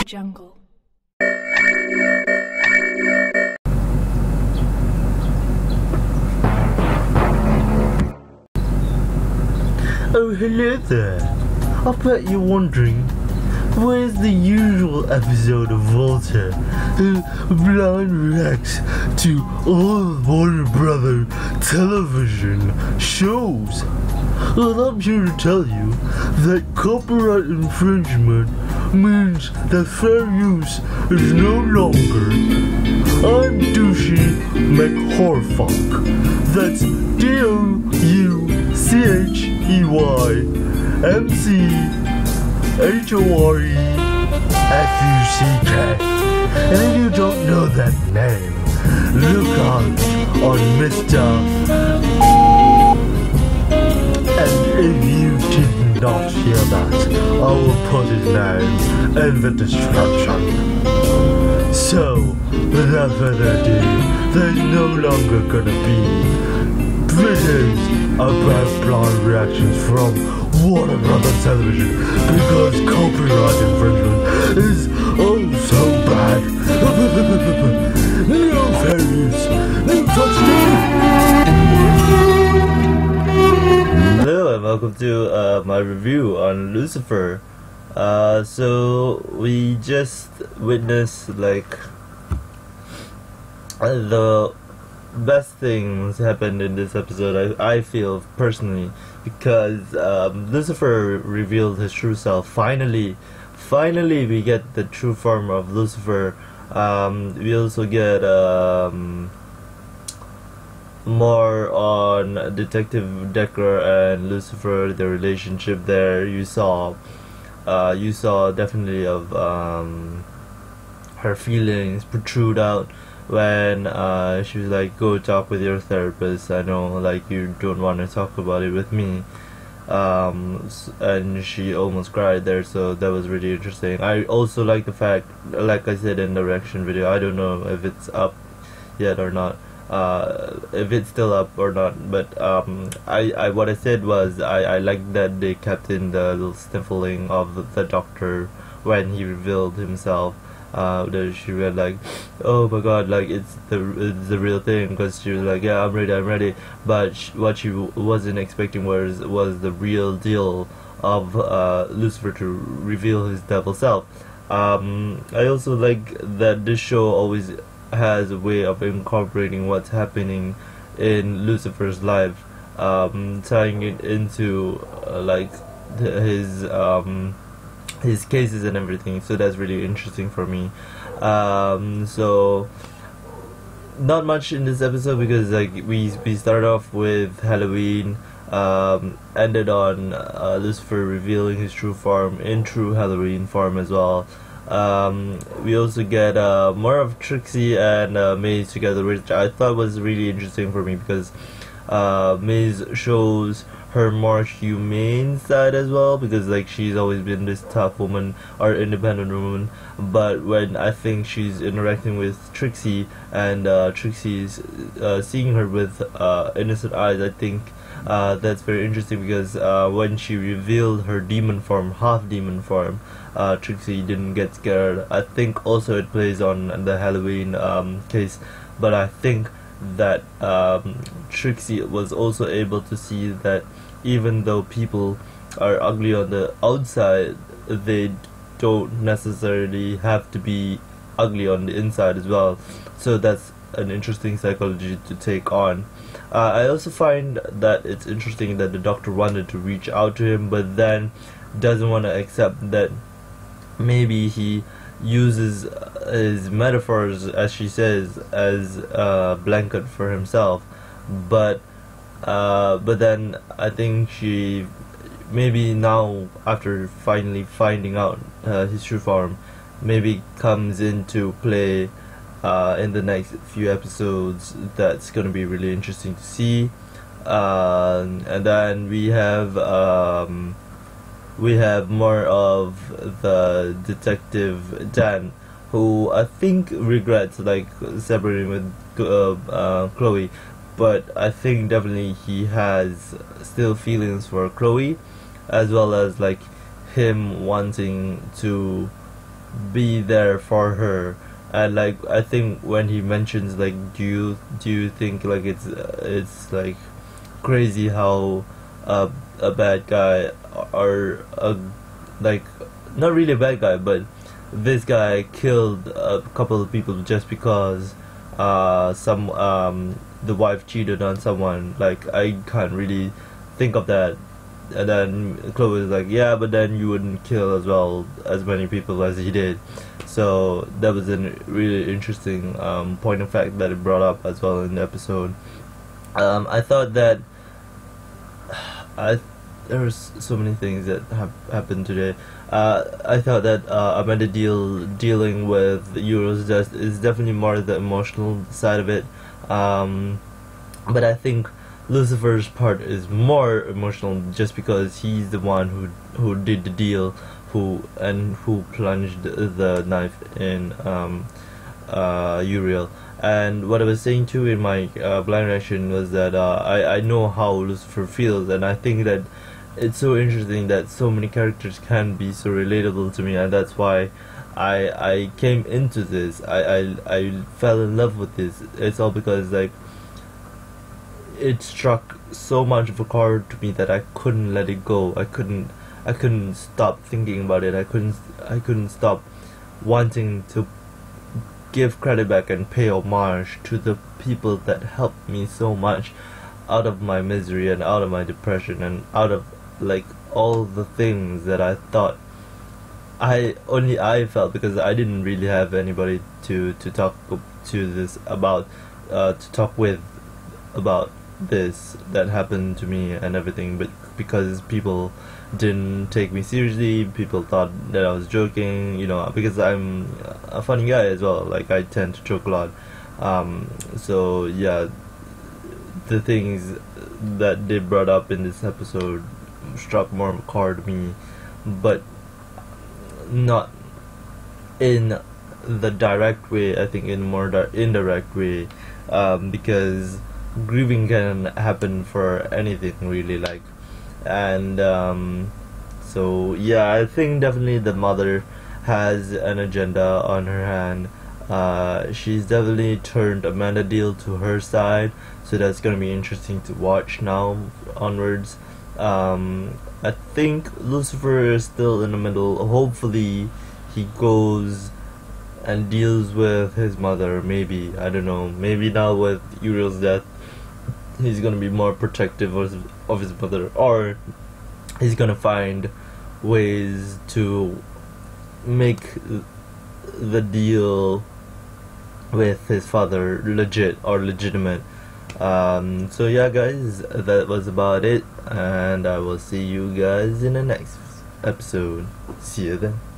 jungle. Oh, hello there. I bet you're wondering, where's the usual episode of WALTR who blind reacts to all Warner Brother television shows? Well, I'm here to tell you that copyright infringement means that fair use is no longer. I'm Douchey McHorfuck. That's DOUCHEYMCHOREFUCK. And if you don't know that name, look out on Mr. And if you did not hear that, I will put his name in the description. So, without further ado, there's no longer gonna be videos about blind reactions from Warner Brothers Television because copyright infringement is oh so bad. No fair use, no such thing. Hello and welcome to my review on Lucifer. So we just witnessed like the best things happened in this episode, I feel personally, because Lucifer revealed his true self. Finally we get the true form of Lucifer. We also get more on Detective Decker and Lucifer, the relationship there. You saw definitely of her feelings protrude out when she was like, go talk with your therapist, I know like you don't want to talk about it with me, and she almost cried there, so that was really interesting. I also like the fact, like I said in the reaction video, I don't know if it's up yet or not, if it's still up or not, but what I said was I like that they kept in the little sniffling of the doctor when he revealed himself. That she read like, oh my god, like it's the real thing, because she was like, yeah, I'm ready, but what she wasn't expecting was the real deal of Lucifer to reveal his devil self. I also like that this show always has a way of incorporating what's happening in Lucifer's life, tying it into like his cases and everything, so that's really interesting for me. So not much in this episode because like we started off with Halloween, ended on Lucifer revealing his true form in true Halloween form as well. We also get more of Trixie and Maze together, which I thought was really interesting for me because Maze shows her more humane side as well, because like she's always been this tough woman or independent woman, but when I think she's interacting with Trixie and Trixie's seeing her with innocent eyes, I think that's very interesting, because when she revealed her demon form, half demon form, Trixie didn't get scared. I think also it plays on the Halloween case, but I think that Trixie was also able to see that even though people are ugly on the outside, they don't necessarily have to be ugly on the inside as well. So that's an interesting psychology to take on. I also find that it's interesting that the doctor wanted to reach out to him, but then doesn't want to accept that maybe he uses his metaphors, as she says, as a blanket for himself, but then I think she maybe now, after finally finding out his true form, maybe comes into play in the next few episodes. That's gonna be really interesting to see. And then we have more of the detective Dan, who I think regrets like separating with Chloe, but I think definitely he has still feelings for Chloe, as well as like him wanting to be there for her. And like, I think when he mentions like, do you think like it's like crazy how a bad guy, or a, like, not really a bad guy, but this guy killed a couple of people just because the wife cheated on someone. Like, I can't really think of that. And then Chloe was like, yeah, but then you wouldn't kill as well as many people as he did. So that was a really interesting point of fact that it brought up as well in the episode. I thought that there was so many things that have happened today. I thought that Amanda dealing with Euro's death is definitely more the emotional side of it. But I think Lucifer's part is more emotional just because he's the one who did the deal, who plunged the knife in Uriel. And what I was saying too in my blind reaction was that I know how Lucifer feels, and I think that it's so interesting that so many characters can be so relatable to me, and that's why I came into this. I fell in love with this. It's all because like it struck so much of a chord to me that I couldn't let it go. I couldn't stop thinking about it. I couldn't stop wanting to give credit back and pay homage to the people that helped me so much out of my misery and out of my depression and out of like all the things that I thought I felt, because I didn't really have anybody to talk to this about, to talk with about this that happened to me and everything. But because people didn't take me seriously, people thought that I was joking, you know, because I'm a funny guy as well. Like, I tend to joke a lot. So yeah, the things that they brought up in this episode struck more of a chord to me, but not in the direct way. I think in more indirect way, because grieving can happen for anything really, like. And so yeah, I think definitely the mother has an agenda on her hand. She's definitely turned Amanda Deal to her side, so that's gonna be interesting to watch now onwards. I think Lucifer is still in the middle. Hopefully he goes and deals with his mother. Maybe, I don't know, maybe now with Uriel's death he's gonna be more protective of his mother, or he's gonna find ways to make the deal with his father legit or legitimate. So yeah guys, that was about it, and I will see you guys in the next episode. See you then.